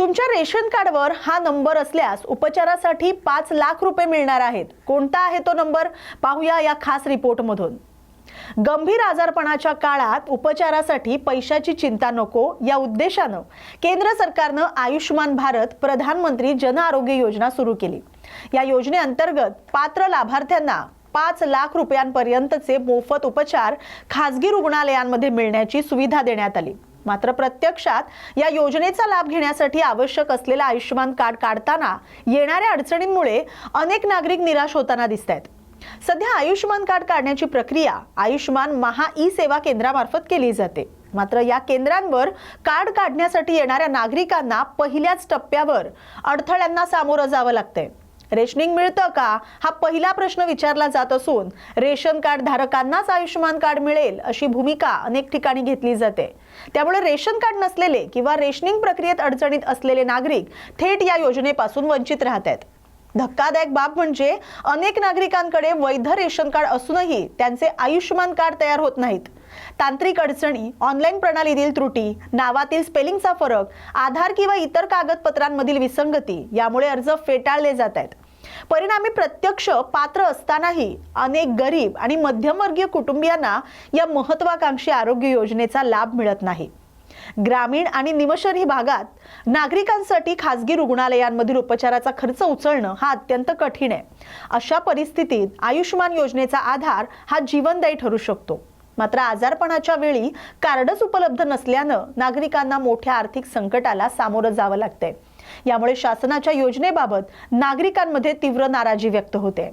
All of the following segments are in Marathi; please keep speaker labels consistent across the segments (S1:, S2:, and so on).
S1: तुमच्या रेशन कार्डवर हा नंबर असल्यास उपचारासाठी 5 लाख रुपये मिळणार आहेत। कोणता आहे तो नंबर पाहूया या खास रिपोर्टमधून। गंभीर आजारपणाच्या काळात उपचारासाठी पैशाची चिंता नको या उद्देशानं केंद्र सरकारनं आयुष्मान भारत प्रधानमंत्री जन आरोग्य योजना सुरू केली। या योजनेअंतर्गत पात्र लाभार्थ्यांना 5 लाख रुपयांपर्यंतचे मोफत उपचार खासगी रुग्णालयांमध्ये मिळण्याची सुविधा देण्यात आली। मात्र प्रत्यक्षात या योजनेचा लाभ घेण्यासाठी आवश्यक असलेले आयुष्मान कार्ड काढताना येणाऱ्या अडचणींमुळे अनेक नागरिक निराश होताना दिसतात। सध्या आयुष्मान कार्ड काढण्याची प्रक्रिया आयुष्मान महा ई सेवा केंद्रामार्फत केली जाते। मात्र या केंद्रांवर कार्ड काढण्यासाठी येणाऱ्या नागरिकांना पहिल्याच टप्प्यावर अडथळ्यांना सामोरं जावं लागतंय। रेशनिंग मिळतं का हा पहिला प्रश्न विचारला जात असून रेशन कार्ड धारकांनाच आयुष्मान कार्ड मिळेल अशी भूमिका अनेक ठिकाणी घेतली जाते। त्यामुळे रेशन कार्ड नसलेले किंवा रेशनिंग प्रक्रियेत अडचणीत असलेले नागरिक थेट या योजनेपासून वंचित राहतात। धक्कादायक बाब म्हणजे अनेक नागरिकांकडे वैध रेशन कार्ड असूनही त्यांचे आयुष्मान कार्ड तयार होत नाहीत। तांत्रिक अडचणी, ऑनलाईन प्रणालीतील त्रुटी, नावातील स्पेलिंगचा फरक, आधार किंवा इतर कागदपत्रांमधील विसंगती यामुळे अर्ज फेटाळले जात आहेत। परिणामी प्रत्यक्ष पात्र असतानाही अनेक गरीब आणि मध्यमवर्गीय कुटुंबियांना या महत्त्वाकांक्षी आरोग्य योजनेचा लाभ मिळत नाही। ग्रामीण आणि निमशहरी भागात नागरिकांसाठी खासगी रुग्णालयांमधील उपचाराचा खर्च उचलणं हा अत्यंत कठीण आहे। अशा परिस्थितीत आयुष्मान योजनेचा आधार हा जीवनदायी ठरू शकतो। मात्र आजारपणाच्या वेळी कार्डच उपलब्ध नसल्यानं नागरिकांना मोठ्या आर्थिक संकटाला सामोरं जावं लागतंय। यामुळे शासनाच्या योजनेबाबत नागरिकांमध्ये तीव्र नाराजी व्यक्त होते।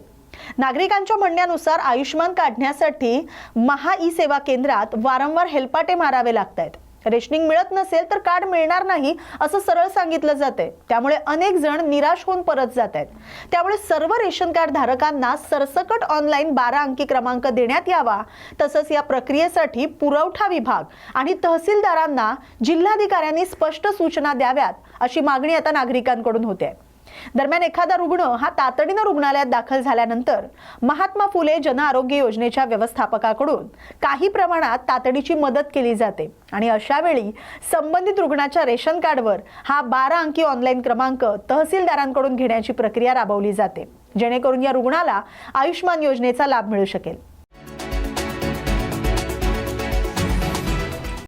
S1: नागरिकांच्या म्हणण्यानुसार आयुष्मान काढण्यासाठी महा ई सेवा केंद्रात वारंवार हेलपाटे मारावे लागतात। रेशनिंग मिळत नसेल तर कार्ड मिळणार नाही असं सरळ सांगितलं जाते। त्यामुळे अनेक जण निराश होऊन परत जात आहेत। त्यामुळे सर्व रेशन कार्ड धारकांना सरसकट ऑनलाईन 12 अंकी क्रमांक देण्यात यावा। तसंच या प्रक्रियेसाठी पुरवठा विभाग आणि तहसीलदारांना जिल्हाधिकाऱ्यांनी स्पष्ट सूचना द्याव्यात अशी मागणी आता नागरिकांकडून होते। दरम्यान एखादा रुग्ण हा तातडीनं रुग्णालयात दाखल झाल्यानंतर महात्मा फुले जन आरोग्य योजनेच्या व्यवस्थापकाकडून काही प्रमाणात तातडीची मदत केली जाते आणि अशा वेळी संबंधित रुग्णाच्या रेशन कार्डवर हा 12 अंकी ऑनलाईन क्रमांक तहसीलदारांकडून घेण्याची प्रक्रिया राबवली जाते, जेणेकरून या रुग्णाला आयुष्मान योजनेचा लाभ मिळू शकेल।